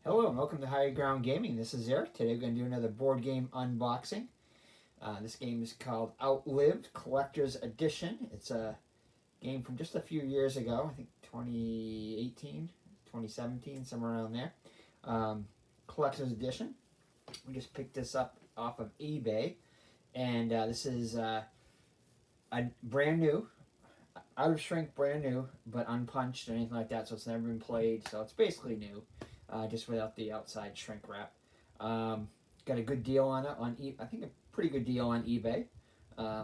Hello and welcome to Higher Ground Gaming. This is Eric. Today we're going to do another board game unboxing. This game is called Outlive Collector's Edition. It's a game from just a few years ago. I think 2018, 2017, somewhere around there. Collector's Edition. We just picked this up off of eBay. And this is a brand new, out of shrink, brand new, but unpunched or anything like that. So it's never been played. So it's basically new. Just without the outside shrink wrap. Got a good deal on it I think a pretty good deal on eBay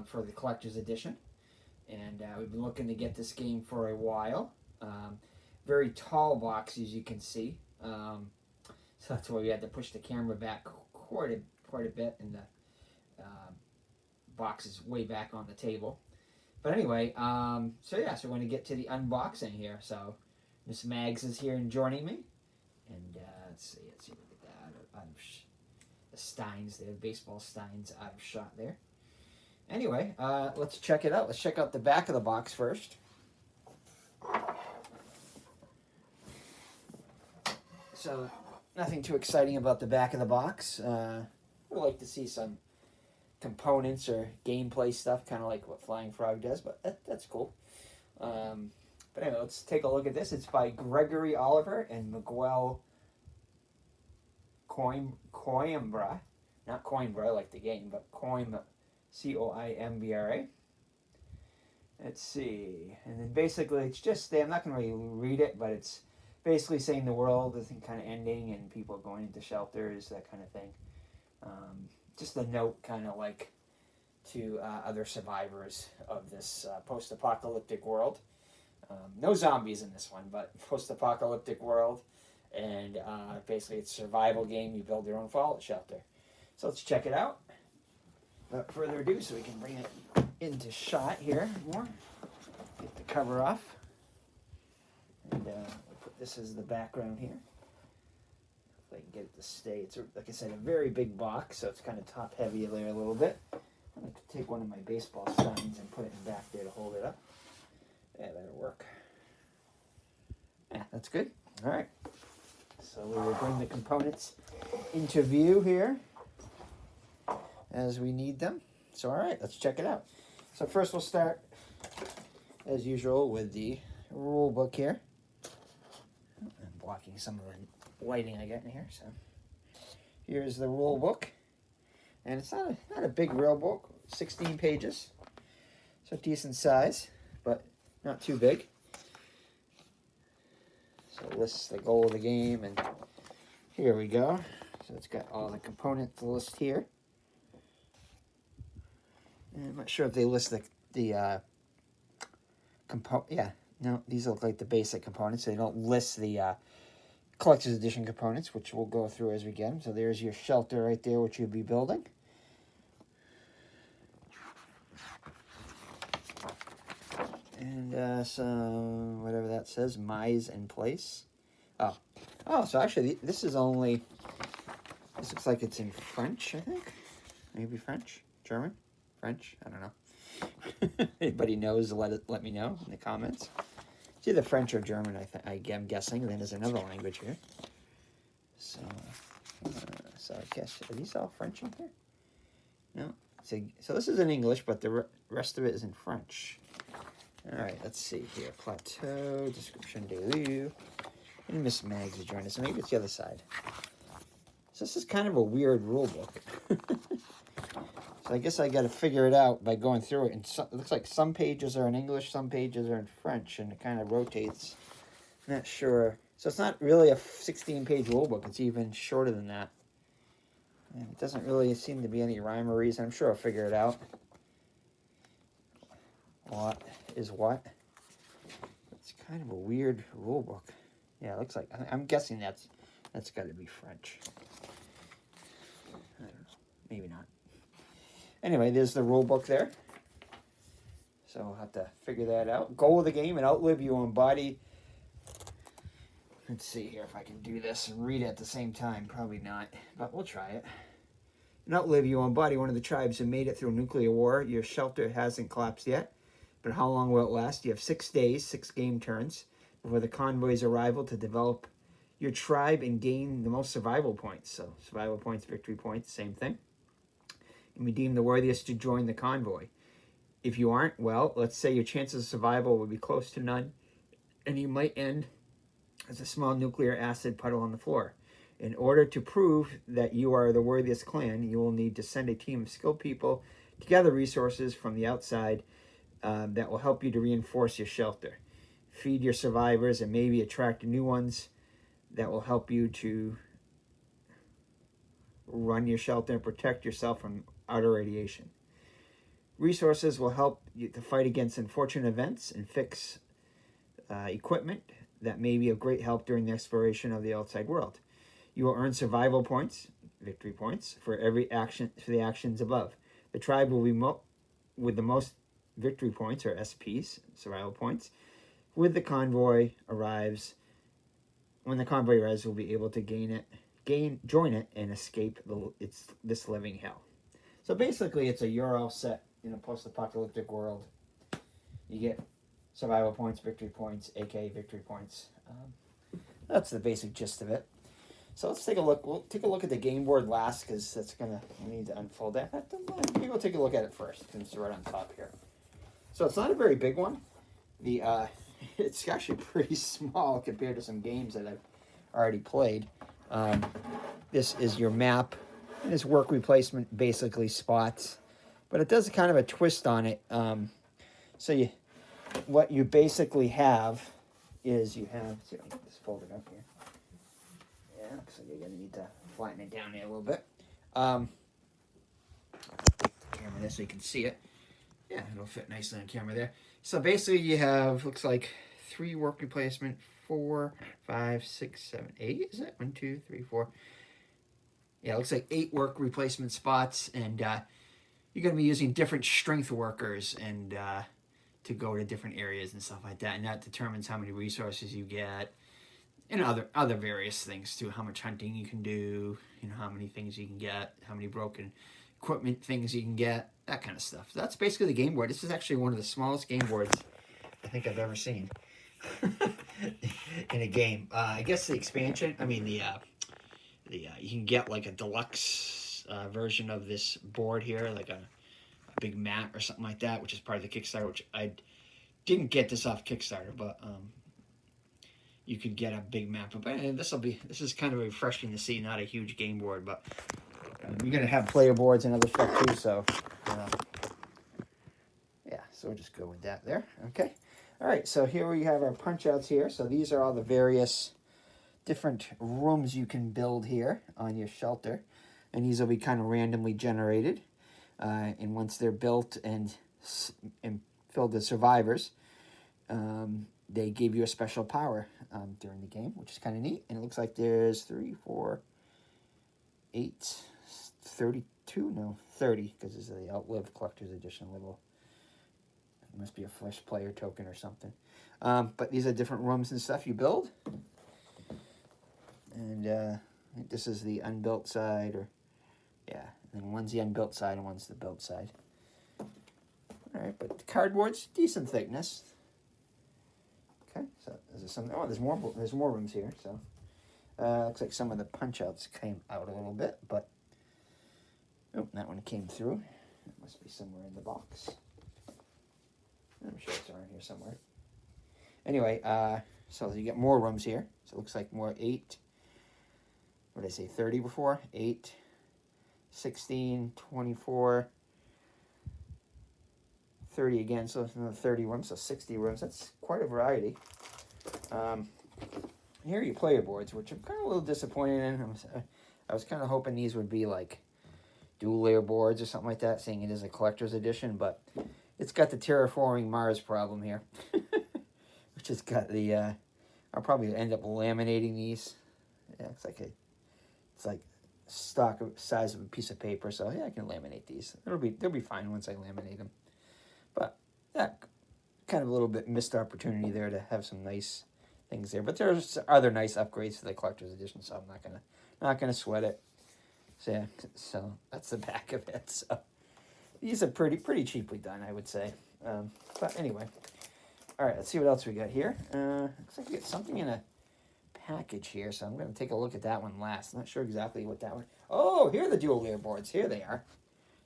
for the collector's edition. And we've been looking to get this game for a while. Very tall box, as you can see. So that's why we had to push the camera back quite a bit, and the box is way back on the table. But anyway, so we're going to get to the unboxing here. So Miss Mags is here and joining me. And let's see, look at that. The Steins, they have baseball Steins out of shot there. Anyway, let's check it out. Let's check out the back of the box first. So, nothing too exciting about the back of the box. I'd like to see some components or gameplay stuff, kind of like what Flying Frog does, but that's cool. But anyway, let's take a look at this. It's by Gregory Oliver and Miguel Coimbra. Not Coimbra like the game, but Coimbra. Coimbra. Let's see. And then basically it's just, I'm not going to really read it, but it's basically saying the world is kind of ending and people going into shelters, that kind of thing. Just a note kind of like to other survivors of this post-apocalyptic world. No zombies in this one, but post-apocalyptic world, and basically it's a survival game. You build your own fallout shelter. So let's check it out. Without further ado, so we can bring it into shot here more. Get the cover off. And we'll put this as the background here. If I can get it to stay. It's, like I said, a very big box, so it's kind of top-heavy there a little bit. I'm going to take one of my baseball signs and put it in back there to hold it up. Yeah, that'll work. Yeah, that's good. All right. So we will bring the components into view here as we need them. So, all right, let's check it out. So first we'll start, as usual, with the rule book here. I'm blocking some of the lighting I got in here. So here's the rule book. And it's not a big rule book, 16 pages. So decent size, but not too big. So it lists the goal of the game, and here we go. So it's got all the components list here. And I'm not sure if they list the component. Yeah, no, these look like the basic components. They don't list the collector's edition components, which we'll go through as we get them. So there's your shelter right there, which you'll be building. And so whatever that says, mise in place. Oh, so actually this looks like it's in French, I think. Maybe French, German, French, I don't know. Anybody knows, let me know in the comments. It's either French or German, I'm guessing. Then there's another language here. So I guess, are these all French in here? No. So this is in English, but the rest of it is in French. All right, let's see here. Plateau, description, delu. And Miss Mags is joining us. So maybe it's the other side. So this is kind of a weird rule book. So I guess I got to figure it out by going through it. And it looks like some pages are in English, some pages are in French, and it kind of rotates. I'm not sure. So it's not really a 16-page rule book. It's even shorter than that. And it doesn't really seem to be any rhyme or reason. I'm sure I'll figure it out. What is what? It's kind of a weird rule book. Yeah, it looks like, I'm guessing that's got to be French. I don't know. Maybe not. Anyway, there's the rule book there. So we'll have to figure that out. Goal of the game: and outlive you embody. Let's see here if I can do this and read it at the same time. Probably not, but we'll try it. And outlive you embody one of the tribes that made it through nuclear war. Your shelter hasn't collapsed yet, but how long will it last? You have 6 days, 6 game turns, before the convoy's arrival to develop your tribe and gain the most survival points. So survival points, victory points, same thing. And redeem the worthiest to join the convoy. If you aren't, well, let's say your chances of survival would be close to none, and you might end as a small nuclear acid puddle on the floor. In order to prove that you are the worthiest clan, you will need to send a team of skilled people to gather resources from the outside that will help you to reinforce your shelter. Feed your survivors and maybe attract new ones that will help you to run your shelter and protect yourself from outer radiation. Resources will help you to fight against unfortunate events and fix equipment that may be of great help during the exploration of the outside world. You will earn survival points, victory points, for every action for the actions above. The tribe will be with the most victory points, or SPs, survival points. When the convoy arrives, we'll be able to join it, and escape this living hell. So basically, it's a Euro set in a post-apocalyptic world. You get survival points, victory points, aka victory points. That's the basic gist of it. So let's take a look. We'll take a look at the game board last, because we need to unfold that. Maybe we'll take a look at it first, since it's right on top here. So it's not a very big one. It's actually pretty small compared to some games that I've already played. This is your map, and this work replacement basically spots, but it does kind of a twist on it. What you basically have is see, let me just fold it up here. Yeah, looks like you're gonna need to flatten it down here a little bit. Take the camera there so you can see it. Yeah, it'll fit nicely on camera there. So basically, you have, looks like 3 work replacement, 4, 5, 6, 7, 8. Is it 1, 2, 3, 4? Yeah, it looks like 8 work replacement spots, and you're going to be using different strength workers and to go to different areas and stuff like that. And that determines how many resources you get, and other various things too. How much hunting you can do, how many things you can get, how many broken equipment things you can get, that kind of stuff. So that's basically the game board. This is actually one of the smallest game boards I think I've ever seen in a game. I guess the expansion, you can get like a deluxe version of this board here, like a big mat or something like that, which is part of the Kickstarter, which I didn't get this off Kickstarter, but you could get a big map. But this is kind of refreshing to see, not a huge game board, but you're going to have player boards and other stuff too, so yeah, so we'll just go with that there. Okay. All right, so here we have our punch outs here. So these are all the various different rooms you can build here on your shelter, and these will be kind of randomly generated. And once they're built and filled with survivors, they give you a special power during the game, which is kind of neat. And it looks like there's 3, 4, 8, 32, no, 30, because this is the Outlive Collector's Edition little. It must be a flesh player token or something. But these are different rooms and stuff you build. And I think this is the unbuilt side, yeah. And then one's the unbuilt side and one's the built side. All right, but the cardboard's decent thickness. Okay, so there's more rooms here. So looks like some of the punch outs came out a little bit, but that one came through. It must be somewhere in the box. I'm sure it's around here somewhere. Anyway, so you get more rooms here. So it looks like more 8. What did I say? 30 before? 8, 16, 24, 30 again. So it's another 30 rooms. So 60 rooms. That's quite a variety. Here are your player boards, which I'm kind of a little disappointed in. I was kind of hoping these would be like dual layer boards or something like that, seeing it is a collector's edition, but it's got the terraforming Mars problem here, which has got the, I'll probably end up laminating these. Yeah, it's like stock size of a piece of paper, so yeah, I can laminate these. They'll be fine once I laminate them. But yeah, kind of a little bit missed opportunity there to have some nice things there. But there's other nice upgrades to the collector's edition, so I'm not gonna sweat it. So yeah, so that's the back of it. So these are pretty cheaply done, I would say. But anyway, all right, let's see what else we got here. Looks like we got something in a package here, so I'm going to take a look at that one last. I'm not sure exactly what that one... Oh, here are the dual layer boards. Here they are.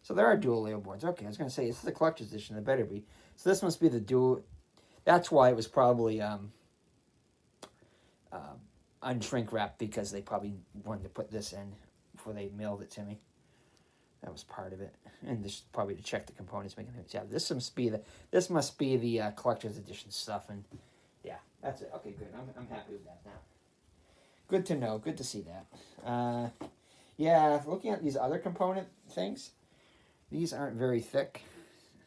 So there are dual layer boards. Okay, I was going to say, this is a collector's edition. It better be. So this must be the dual... That's why it was probably unshrink wrapped, because they probably wanted to put this in before they mailed it to me. That was part of it, and this probably to check the components, making it. Yeah, this must be the collector's edition stuff, and yeah, that's it. Okay, good. I'm happy with that now. Good to know. Good to see that. Yeah, looking at these other component things, these aren't very thick.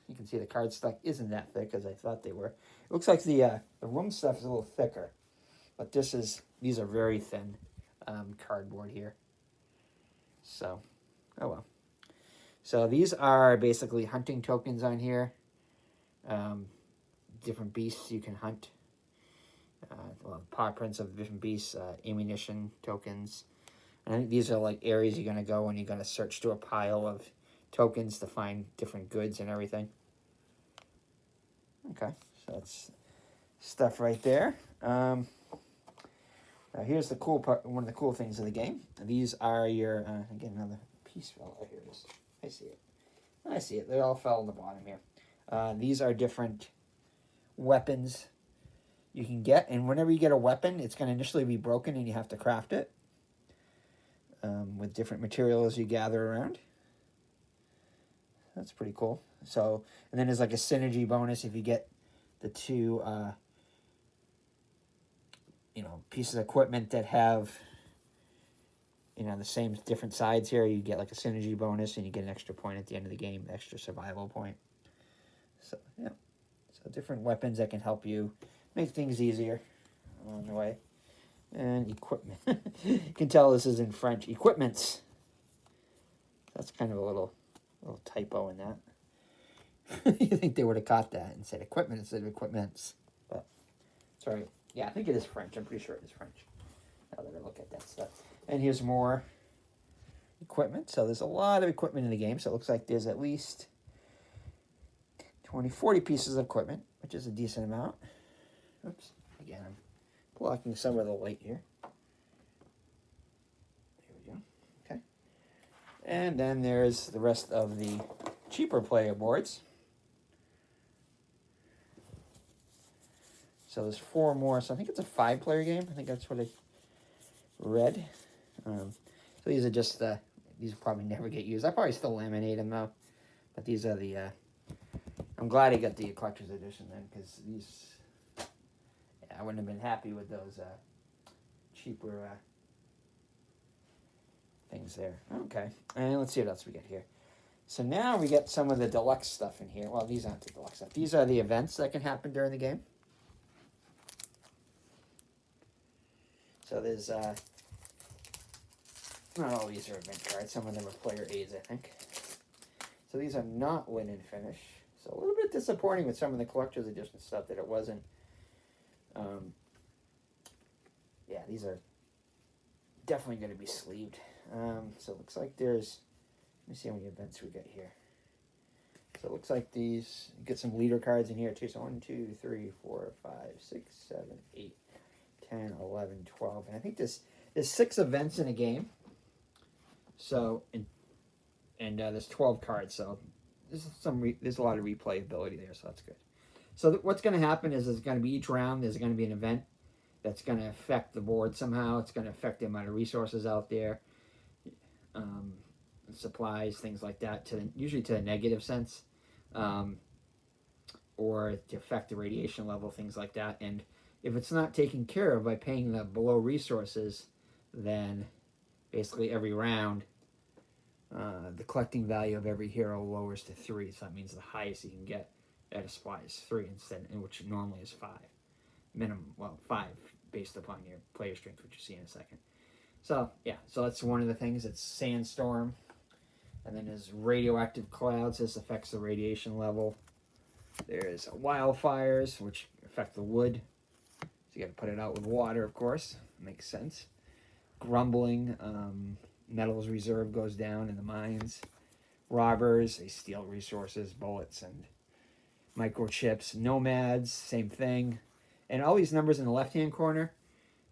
You can see the cardstock isn't that thick as I thought they were. It looks like the room stuff is a little thicker, but these are very thin cardboard here. So, oh well. So these are basically hunting tokens on here. Different beasts you can hunt. Paw prints of different beasts, ammunition tokens. And I think these are like areas you're going to go when you're going to search through a pile of tokens to find different goods and everything. Okay, so that's stuff right there. Now here's the cool part. One of the cool things of the game. These are your again, another piece fell out. Here it is. I see it. I see it. They all fell on the bottom here. These are different weapons you can get, and whenever you get a weapon, it's going to initially be broken, and you have to craft it with different materials you gather around. That's pretty cool. So, and then there's like a synergy bonus if you get the two, pieces of equipment that have, the same different sides here. You get like a synergy bonus, and you get an extra point at the end of the game, extra survival point. So, yeah. So different weapons that can help you make things easier along the way. And equipment. You can tell this is in French. Equipments. That's kind of a little typo in that. You think they would have caught that and said equipment instead of equipments. But, sorry. Yeah, I think it is French. I'm pretty sure it is French. Now that I look at that stuff. And here's more equipment. So there's a lot of equipment in the game. So it looks like there's at least 40 pieces of equipment, which is a decent amount. Oops. Again, I'm blocking some of the light here. There we go. Okay. And then there's the rest of the cheaper player boards. So there's 4 more. So I think it's a 5-player game. I think that's what I read. So these are just these will probably never get used. I probably still laminate them though. But these are the. I'm glad I got the collector's edition then, because these. Yeah, I wouldn't have been happy with those cheaper things there. Okay, and let's see what else we get here. So now we get some of the deluxe stuff in here. Well, these aren't the deluxe stuff. These are the events that can happen during the game. So there's, not all these are event cards. Some of them are player aids, I think. So these are not win and finish. So a little bit disappointing with some of the collector's edition stuff that it wasn't. Yeah, these are definitely going to be sleeved. So it looks like there's, let me see how many events we get here. So it looks like these, get some leader cards in here too. So 1, 2, 3, 4, 5, 6, 7, 8, 10, 11, 12. And I think there's 6 events in a game. So, and there's 12 cards. So there's a lot of replayability there. So that's good. So what's going to happen is there's going to be each round, there's going to be an event that's going to affect the board somehow. It's going to affect the amount of resources out there, supplies, things like that, usually to a negative sense, or to affect the radiation level, things like that. And if it's not taken care of by paying the below resources, then basically every round, the collecting value of every hero lowers to 3. So that means the highest you can get at a supply is 3 instead, which normally is 5. Minimum, 5 based upon your player strength, which you see in a second. So, yeah, so that's one of the things. It's sandstorm. And then there's radioactive clouds. This affects the radiation level. There's wildfires, which affect the wood. So you got to put it out with water, of course. Makes sense. Grumbling. Metals reserve goes down in the mines. Robbers, they steal resources, bullets, and microchips. Nomads, same thing. And all these numbers in the left-hand corner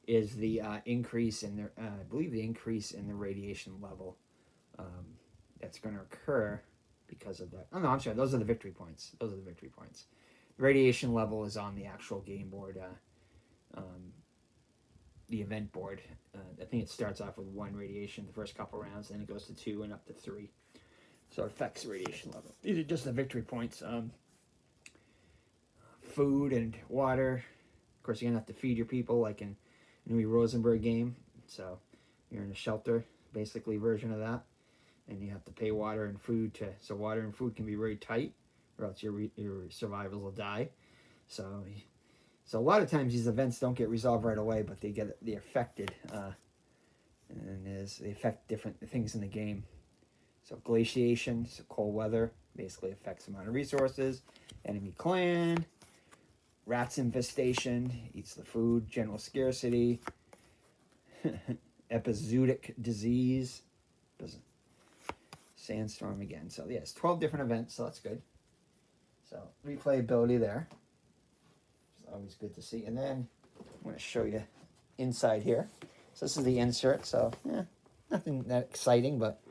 is the increase in the, I believe the increase in the radiation level that's going to occur because of that. Oh no, I'm sorry. Those are the victory points. Those are the victory points. The radiation level is on the actual game board, the event board. I think it starts off with 1 radiation the first couple rounds, then it goes to 2 and up to 3. So it affects the radiation level. These are just the victory points. Food and water. Of course, you're gonna have to feed your people, like in Louis Rosenberg game. So you're in a shelter, basically version of that, and you have to pay water and food to. So water and food can be very tight, or else your survivors will die. So a lot of times these events don't get resolved right away, but they're affected, and they affect different things in the game. So glaciation, so cold weather, basically affects the amount of resources. Enemy clan, rats infestation, eats the food, general scarcity, epizootic disease, sandstorm again. So yes, 12 different events, so that's good. So replayability there. It's always good to see. And then I'm going to show you inside here. So this is the insert, so yeah, nothing that exciting, but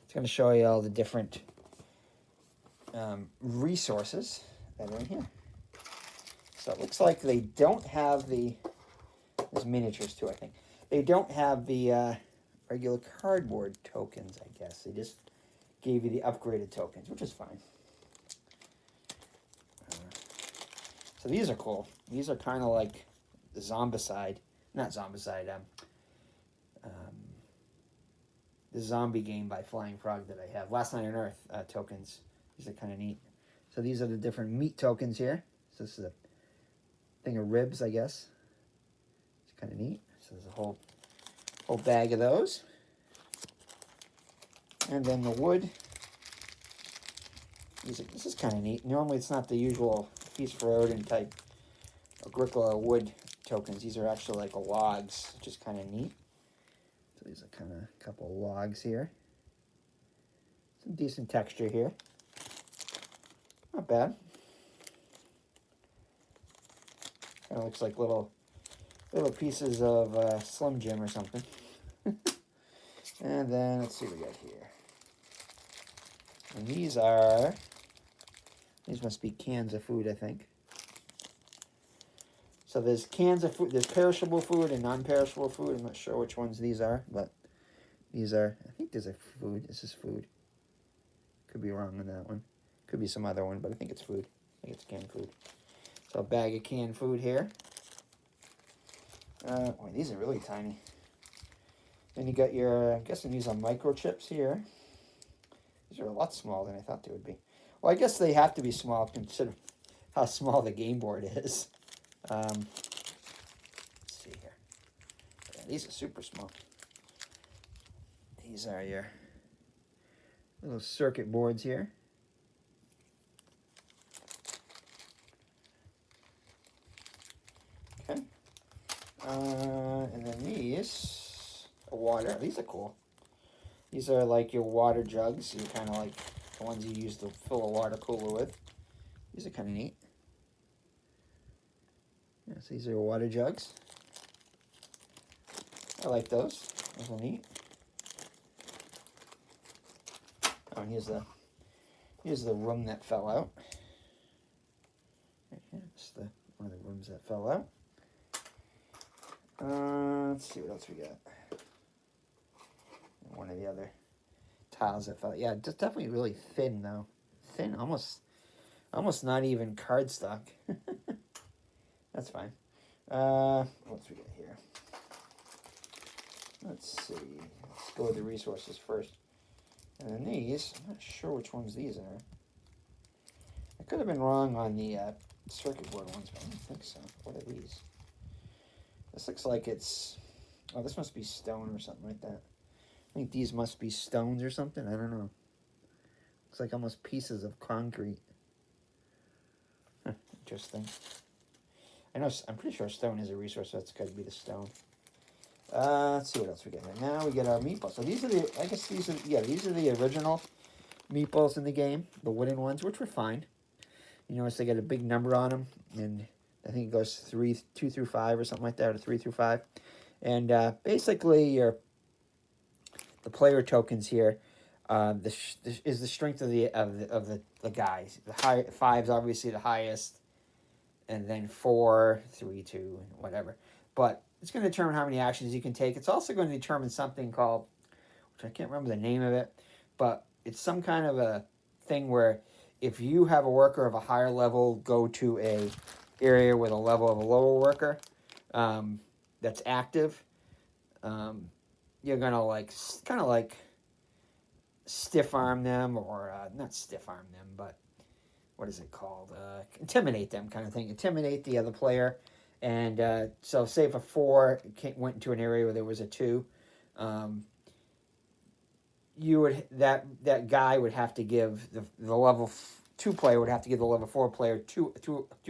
it's going to show you all the different resources that are in here. So it looks like they don't have there's miniatures too, I think. They don't have the regular cardboard tokens, I guess. They just gave you the upgraded tokens, which is fine. So these are cool. These are kind of like the Zombicide, not Zombicide, the zombie game by Flying Frog that I have. Last Night on Earth tokens. These are kind of neat. So these are the different meat tokens here. So this is a thing of ribs, I guess. It's kind of neat. So there's a whole bag of those. And then the wood. This is kind of neat. Normally it's not the usual Feast for Odin type Agricola wood tokens. These are actually like logs, which is kind of neat. So these are kind of a couple of logs here. Some decent texture here. Not bad. Kind of looks like little pieces of Slim Jim or something. And then let's see what we got here. And these must be cans of food, I think. So there's cans of food, there's perishable food and non-perishable food. I'm not sure which ones these are, but these are, I think there's a food. This is food. Could be wrong on that one. Could be some other one, but I think it's food. I think it's canned food. So a bag of canned food here. Boy, these are really tiny. Then you got your, I'm guessing these are microchips here. These are a lot smaller than I thought they would be. Well, I guess they have to be small considering how small the game board is. Let's see here. Yeah, these are super small. These are your little circuit boards here. Okay. And then these are water. These are cool. These are like your water jugs. You're kind of like the ones you use to fill a water cooler with. These are kind of neat. Yes, these are your water jugs. I like those. Those are neat. Oh, and here's the room that fell out. Here's one of the rooms that fell out. Let's see what else we got. One of the other tiles that fell out. Yeah, just definitely really thin though. Thin, almost not even cardstock. That's fine. What else we got here? Let's see. Let's go with the resources first. And then these, I'm not sure which ones these are. I could have been wrong on the circuit board ones, but I don't think so. What are these? This looks like it's, oh, this must be stone or something like that. I think these must be stones or something. I don't know. Looks like almost pieces of concrete. Huh, interesting. I know, I'm pretty sure stone is a resource, so that's got to be the stone. Let's see what else we got here. Now we get our meatballs. So these are the, I guess these are the original meatballs in the game, the wooden ones, which were fine. You notice they got a big number on them, and I think it goes 2 through 5 or something like that, or 3 through 5. And basically, the player tokens here is the strength of the guys. The high five's obviously the highest, and then 4, 3, 2, and whatever. But it's going to determine how many actions you can take. It's also going to determine something called, which I can't remember the name of it, but it's some kind of a thing where if you have a worker of a higher level go to a area with a level of a lower worker that's active, you're gonna like kind of like stiff arm them, or not stiff arm them, but what is it called? Intimidate them, kind of thing. Intimidate the other player. And so, say if a 4 went into an area where there was a 2, you would that guy would have to give the level 2 player would have to give the level 4 player two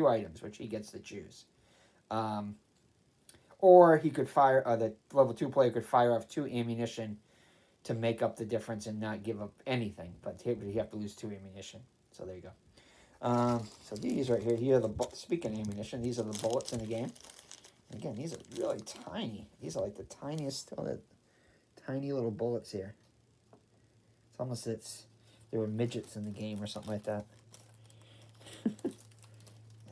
items, which he gets to choose. Or he could fire the level 2 player could fire off 2 ammunition to make up the difference and not give up anything, but you have to lose 2 ammunition. So there you go. So these right here are speaking of ammunition, these are the bullets in the game. And again, these are really tiny. These are like the tiniest, tiny little bullets here. It's almost there were midgets in the game or something like that. And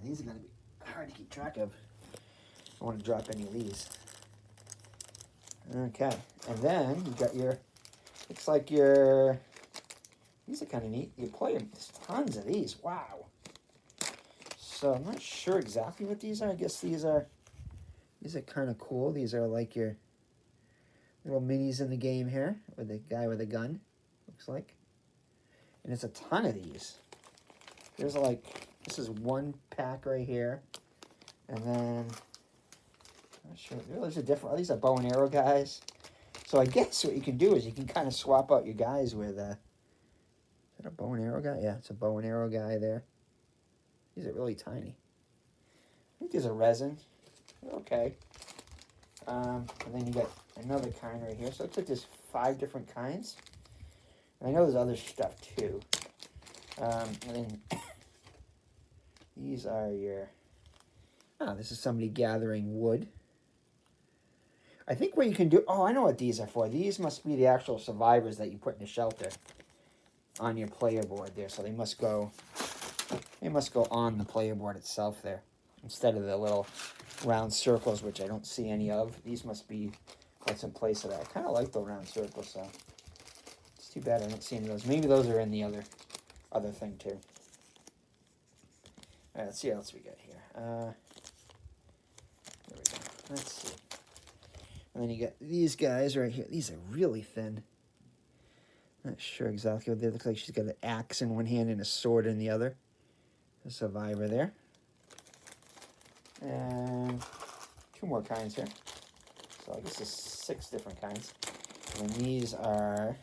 these are going to be hard to keep track of. I don't want to drop any of these. Okay, and then you got looks like these are kind of neat. You play there's tons of these. Wow. So I'm not sure exactly what these are. I guess these are kind of cool. These are like your little minis in the game here with the guy with a gun, looks like. And it's a ton of these. There's this is one pack right here. And then, I'm not sure, these are different. These are bow and arrow guys. So I guess what you can do is you can kind of swap out your guys with, is that a bow and arrow guy? Yeah, it's a bow and arrow guy there. These are really tiny. I think these are resin. Okay. And then you got another kind right here. So it looks like there's 5 different kinds. And I know there's other stuff too. And then these are this is somebody gathering wood. I think what you can do, I know what these are for. These must be the actual survivors that you put in the shelter on your player board there. So they must go on the player board itself there, instead of the little round circles, which I don't see any of. These must be what's in place of that. I kind of like the round circles, so it's too bad I don't see any of those. Maybe those are in the other thing too. All right, let's see what else we got here. There we go. Let's see. And then you got these guys right here. These are really thin. Not sure exactly what they look like. She's got an axe in one hand and a sword in the other. A survivor there. And 2 more kinds here. So I guess there's 6 different kinds. And these are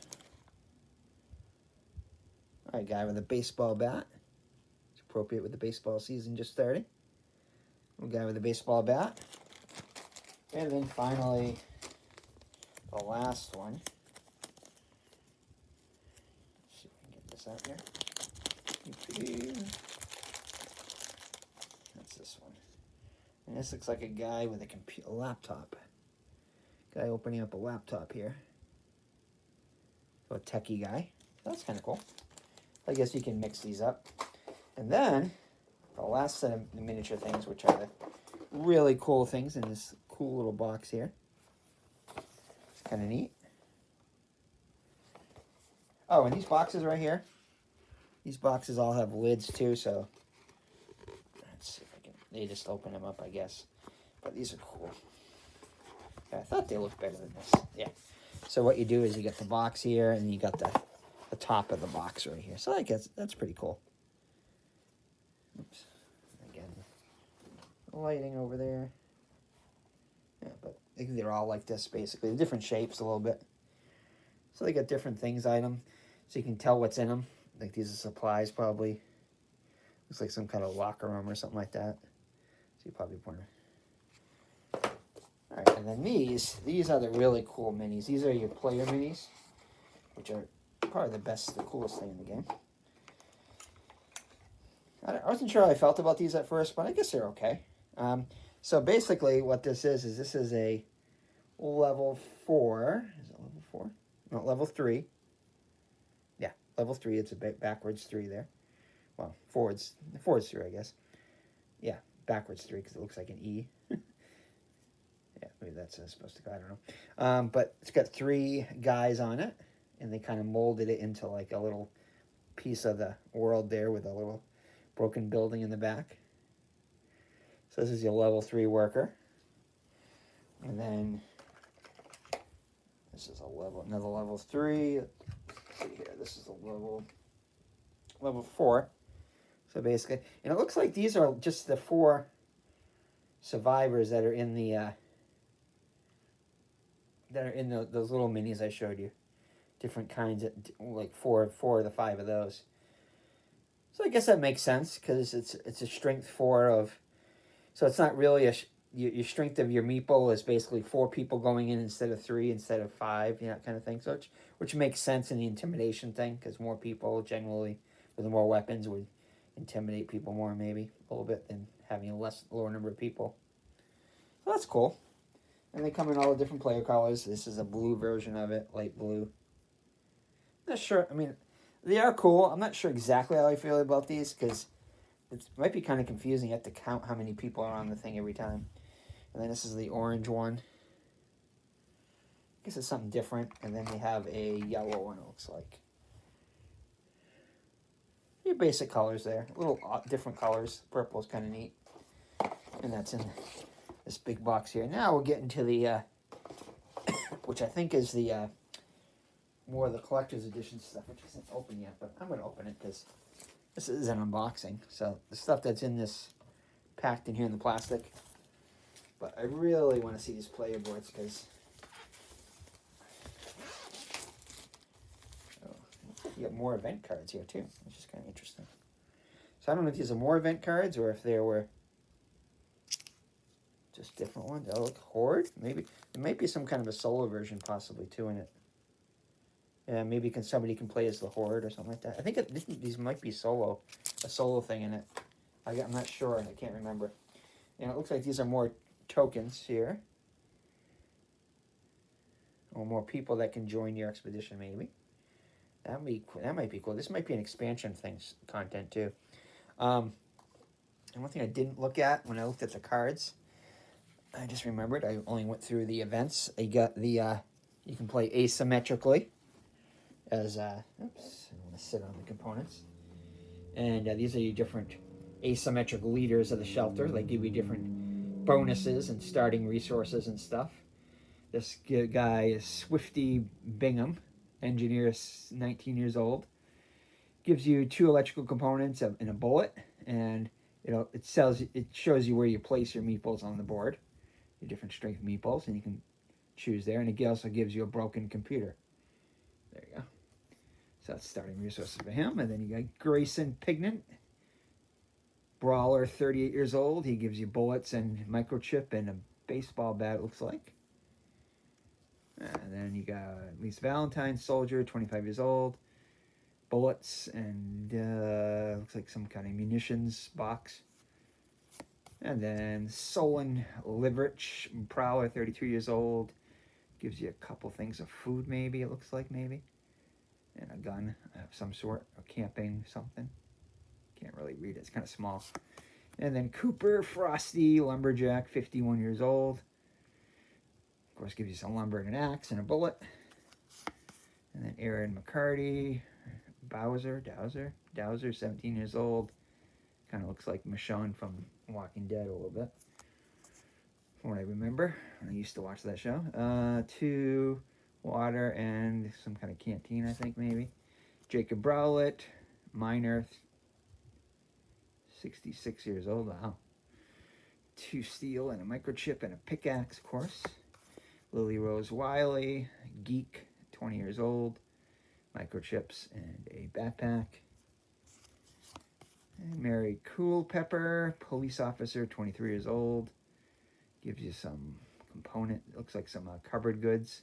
a guy with a baseball bat. It's appropriate with the baseball season just starting. A guy with a baseball bat. And then finally, the last one. Let's see if we can get this out here. That's this one. And this looks like a guy with a laptop. Guy opening up a laptop here. So a techie guy. That's kind of cool. I guess you can mix these up. And then, the last set of miniature things, which are the really cool things in this cool little box here. It's kind of neat. Oh, and these boxes right here. These boxes all have lids too, so let's see if I can. They just open them up, I guess. But these are cool. Yeah, I thought they looked better than this. Yeah. So what you do is you get the box here, and you got the top of the box right here. So I guess that's pretty cool. Oops. Again, lighting over there. Yeah, but I think they're all like this, basically. They're different shapes a little bit. So they got different things item, so you can tell what's in them. Like these are supplies, probably. Looks like some kind of locker room or something like that. So you probably want to. All right, and then these are the really cool minis. These are your player minis, which are probably the coolest thing in the game. I wasn't sure how I felt about these at first, but I guess they're okay. So basically what this is a level 4. Is it level 4? No, level 3. Yeah, level 3. It's a bit backwards 3 there. Well, forwards 3, I guess. Yeah, backwards 3 because it looks like an E. Yeah, maybe that's supposed to go. I don't know. But it's got 3 guys on it, and they kind of molded it into like a little piece of the world there with a little broken building in the back. So this is your level 3 worker. And then this is another level 3. Let's see here. This is a level 4. So basically, and it looks like these are just the 4 survivors that are in the those little minis I showed you. Different kinds of, like four of the 5 of those. So I guess that makes sense because it's a strength 4 of, so it's not really your strength of your meeple is basically 4 people going in instead of 3 instead of 5, you know, kind of thing. So which makes sense in the intimidation thing because more people generally with more weapons would intimidate people more maybe a little bit than having a lower number of people. So that's cool. And they come in all the different player colors. This is a blue version of it, light blue. Not sure. I mean, they are cool. I'm not sure exactly how I feel about these because it might be kind of confusing. You have to count how many people are on the thing every time. And then this is the orange one. I guess it's something different. And then they have a yellow one, it looks like. Your basic colors there. A little different colors. Purple is kind of neat. And that's in this big box here. Now we're getting to the, which I think is the, more of the collector's edition stuff, which isn't open yet, but I'm going to open it because this is an unboxing. So the stuff that's in this, packed in here in the plastic. But I really want to see these player boards because you got more event cards here too, which is kind of interesting. So I don't know if these are more event cards or if there were just different ones. Oh, look, Horde. Maybe there might be some kind of a solo version possibly too in it. Yeah, maybe somebody can play as the Horde or something like that. I think these might be a solo thing in it. I'm not sure. I can't remember. And it looks like these are more tokens here, or more people that can join your expedition. Maybe that might be cool. This might be an expansion content too. And one thing I didn't look at when I looked at the cards, I just remembered. I only went through the events. I got the you can play asymmetrically. As oops, I want to sit on the components, and these are your different asymmetric leaders of the shelter. They give you different bonuses and starting resources and stuff. This guy is Swifty Bingham, engineer, 19 years old. Gives you 2 electrical components and a bullet, and it shows you where you place your meeples on the board, your different strength meeples, and you can choose there. And it also gives you a broken computer. There you go. So that's starting resources for him. And then you got Grayson Pignant, brawler, 38 years old. He gives you bullets and microchip and a baseball bat, it looks like. And then you got Lisa Valentine, soldier, 25 years old. Bullets and looks like some kind of munitions box. And then Solon Liverich, prowler, 32 years old. Gives you a couple things of food, maybe, it looks like, maybe. And a gun of some sort, or camping something. Can't really read it, it's kind of small. And then Cooper Frosty, lumberjack, 51 years old. Of course, gives you some lumber and an axe and a bullet. And then Aaron McCarty, Dowser, 17 years old. Kind of looks like Michonne from Walking Dead a little bit. From what I remember, I used to watch that show. 2 water and some kind of canteen, I think, maybe. Jacob Browlett, miner, 66 years old. Wow. 2 steel and a microchip and a pickaxe, of course. Lily Rose Wiley, geek, 20 years old. Microchips and a backpack. And Mary Coolpepper, police officer, 23 years old. Gives you some component, looks like some cupboard goods.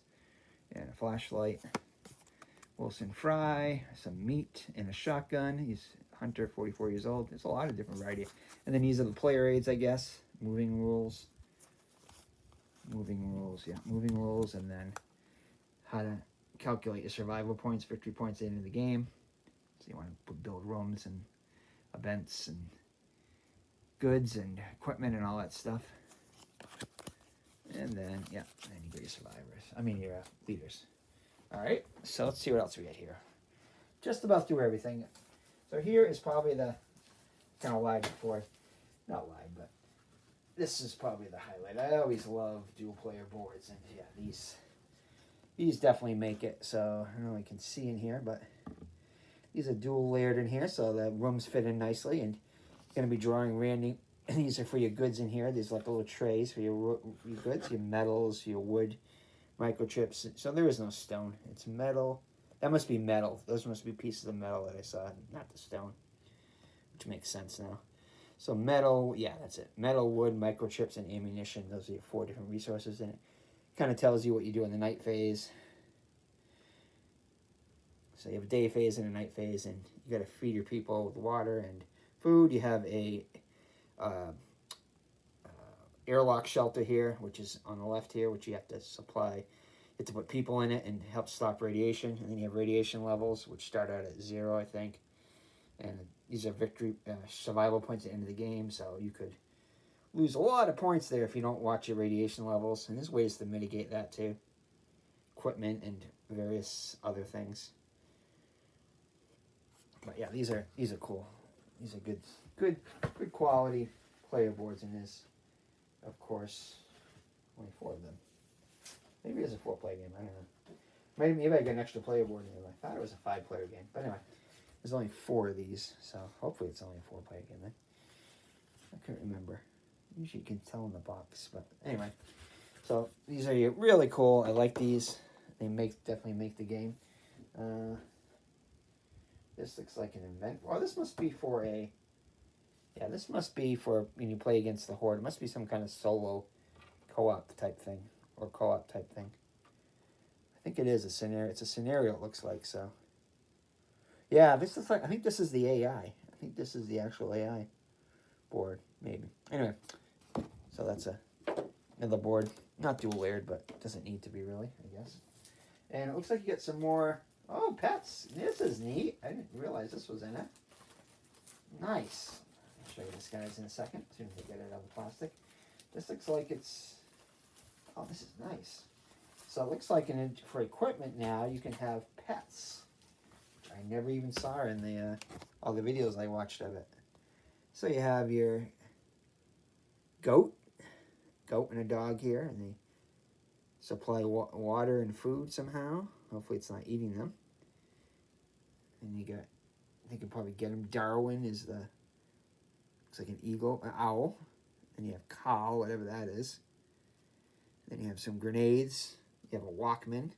And a flashlight. Wilson Fry, some meat and a shotgun. He's Hunter, 44 years old. There's a lot of different variety. And then these are the player aids, I guess. Moving rules. rolls, yeah, moving rolls, and then how to calculate your survival points, victory points at the end of the game. So you want to build rooms and events and goods and equipment and all that stuff. And then, yeah, then you get your survivors. I mean, your leaders. All right, so let's see what else we get here. Just about through everything. So here is probably the, kind of lied before, not lied, but this is probably the highlight. I always love dual player boards, and yeah, these definitely make it. So I don't know if you can see in here, but these are dual layered in here, so the rooms fit in nicely, and you're going to be drawing random. These are for your goods in here. These are like little trays for your goods, your metals, your wood, microchips. So there is no stone. It's metal. That must be metal. Those must be pieces of metal that I saw, not the stone, which makes sense now. So metal, yeah, that's it. Metal, wood, microchips, and ammunition. Those are your 4 different resources in it. Kind of tells you what you do in the night phase. So you have a day phase and a night phase, and you got to feed your people with water and food. You have a airlock shelter here, which is on the left here, which you have to supply. You have to put people in it and help stop radiation. And then you have radiation levels, which start out at 0, I think. And these are victory survival points at the end of the game, so you could lose a lot of points there if you don't watch your radiation levels. And there's ways to mitigate that too. Equipment and various other things. But yeah, these are cool. These are good quality player boards in this. Of course, only 4 of them. Maybe it's a 4-player game. I don't know. Maybe I got an extra player board in there. I thought it was a 5-player game. But anyway, there's only 4 of these, so hopefully it's only a 4-player game then. I couldn't remember. Usually you can tell in the box, but anyway. So these are really cool. I like these. They definitely make the game. This looks like an event. Well, this must be for a... Yeah, this must be for when you play against the Horde. It must be some kind of solo co-op type thing. Or co-op type thing. I think it is a scenario. It's a scenario, it looks like, so... Yeah, this is like... I think this is the AI. I think this is the actual AI board, maybe. Anyway, so that's another board. Not dual layered, but doesn't need to be really, I guess. And it looks like you get some more... Oh, pets. This is neat. I didn't realize this was in it. Nice. I'll show you this guy's in a second, as soon as I get it out of the plastic. This looks like it's... Oh, this is nice. So it looks like for equipment now, you can have pets. Which I never even saw in the all the videos I watched of it. So you have your goat and a dog here, and they supply water and food somehow. Hopefully it's not eating them. And you got, they can probably get him. Darwin is the, looks like an eagle, an owl. And you have cow, whatever that is. Then you have some grenades. You have a Walkman.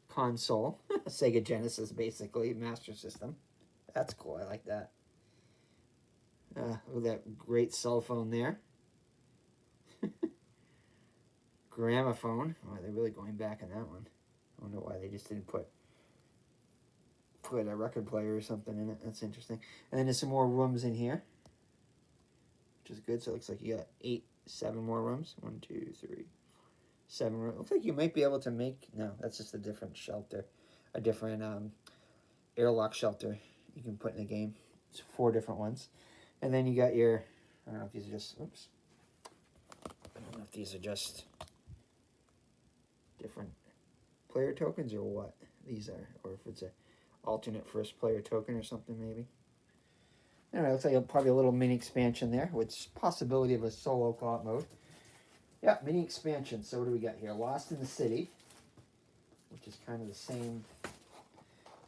Console. Sega Genesis, basically. Master System. That's cool. I like that. With that great cell phone there. Gramophone. Oh, they're really going back on that one. I wonder why they just didn't put a record player or something in it. That's interesting. And then there's some more rooms in here, which is good. So it looks like you got 7 more rooms. 1, 2, 3, 7 rooms. Looks like you might be able to make... No, that's just a different shelter. A different airlock shelter you can put in the game. It's 4 different ones. And then you got your... I don't know if these are just... Oops. I don't know if these are just different player tokens or what these are. Or if it's a alternate first player token or something maybe. Anyway, looks like probably a little mini expansion there with possibility of a solo co-op mode. Yeah, mini expansion. So what do we got here? Lost in the City, which is kind of the same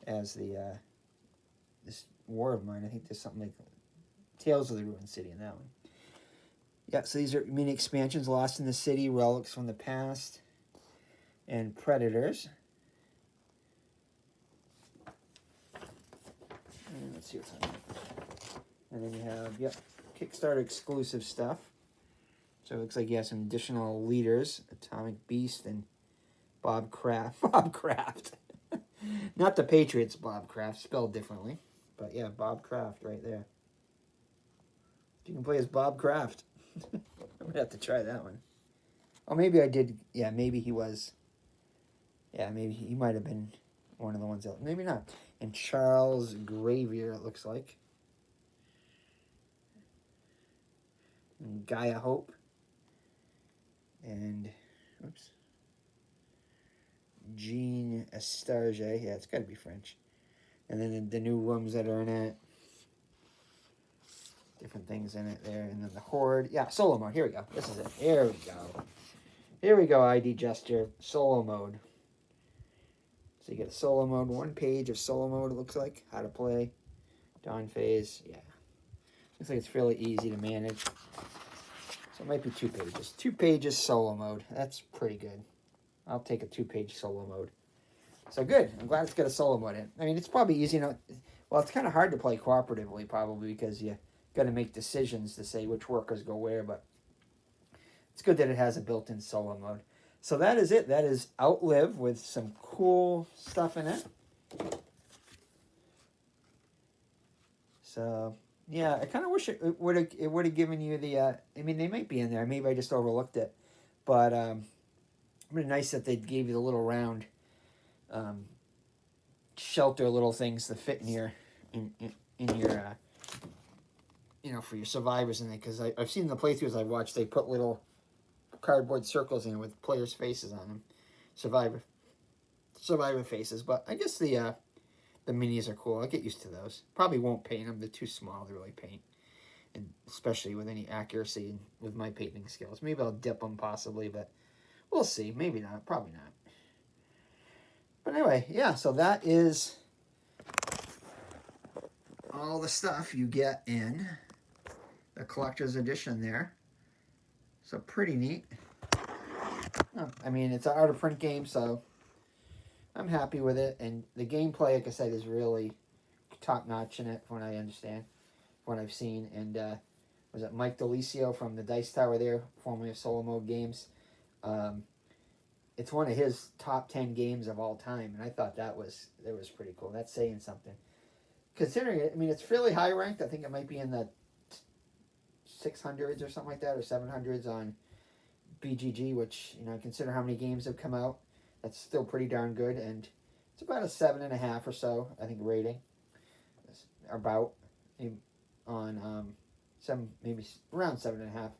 as the this War of Mine. I think there's something like Tales of the Ruined City in that one. Yeah, so these are mini expansions. Lost in the City, Relics from the Past, and Predators. And let's see what's on there. And then you have, Kickstarter exclusive stuff. So it looks like you have some additional leaders. Atomic Beast and Bob Kraft. Bob Kraft. Not the Patriots Bob Kraft, spelled differently. But yeah, Bob Kraft right there. You can play as Bob Kraft. I'm going to have to try that one. Oh, maybe I did. Yeah, maybe he was. Yeah, maybe he might have been one of the ones that. Maybe not. And Charles Gravier, it looks like. And Gaia Hope. And, oops. Jean Estarge. Yeah, it's got to be French. And then the new rooms that are in it. Different things in it there. And then the Horde. Yeah, solo mode. Here we go. This is it. Here we go. Here we go, ID Gesture. Solo mode. So you get a solo mode. 1 page of solo mode, it looks like. How to play. Dawn phase. Yeah. Looks like it's fairly easy to manage. So it might be 2 pages. 2 pages solo mode. That's pretty good. I'll take a 2-page solo mode. So good. I'm glad it's got a solo mode in. I mean, it's probably easy enough. Well, it's kind of hard to play cooperatively, probably, because you got to make decisions to say which workers go where. But it's good that it has a built-in solo mode. So that is it. That is Outlive with some cool stuff in it. So yeah, I kind of wish it would have given you the. I mean, they might be in there. Maybe I just overlooked it, but it'd be nice that they gave you the little round shelter little things to fit in your for your survivors in there. Because I've seen the playthroughs I've watched. They put little cardboard circles in with players' faces on them, survivor faces. But I guess the minis are cool. I'll get used to those. Probably won't paint them. They're too small to really paint, and especially with any accuracy with my painting skills. Maybe I'll dip them possibly, but we'll see. Maybe not. Probably not. But anyway, yeah, so that is all the stuff you get in the collector's edition there. So pretty neat. Oh, I mean, it's an out of print game, so I'm happy with it. And the gameplay, like I said, is really top notch in it, from what I understand, from what I've seen. And was it Mike DeLisio from the Dice Tower there, formerly of Solo Mode Games? It's one of his top 10 games of all time, and I thought that was pretty cool. That's saying something. Considering it, I mean, it's fairly high ranked. I think it might be in the 600s or something like that, or 700s on BGG, which, consider how many games have come out. That's still pretty darn good, and it's about a 7.5 or so, I think, rating. About on maybe around 7.5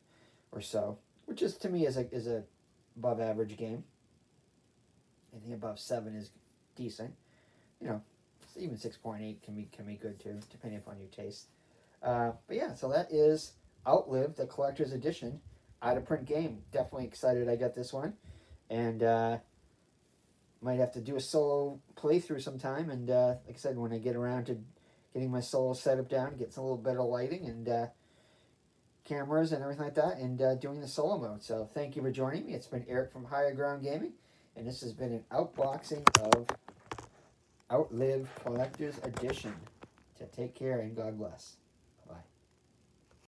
or so, which is to me is a above average game. Anything above 7 is decent. Even 6.8 can be good too, depending upon your taste. But yeah, so that is Outlive, the collector's edition, out of print game. Definitely excited I got this one, and might have to do a solo playthrough sometime. And like I said, when I get around to getting my solo setup down, get some little better lighting and cameras and everything like that, and doing the solo mode. So thank you for joining me. It's been Eric from Higher Ground Gaming, and this has been an unboxing of Outlive Collector's Edition. So take care and God bless.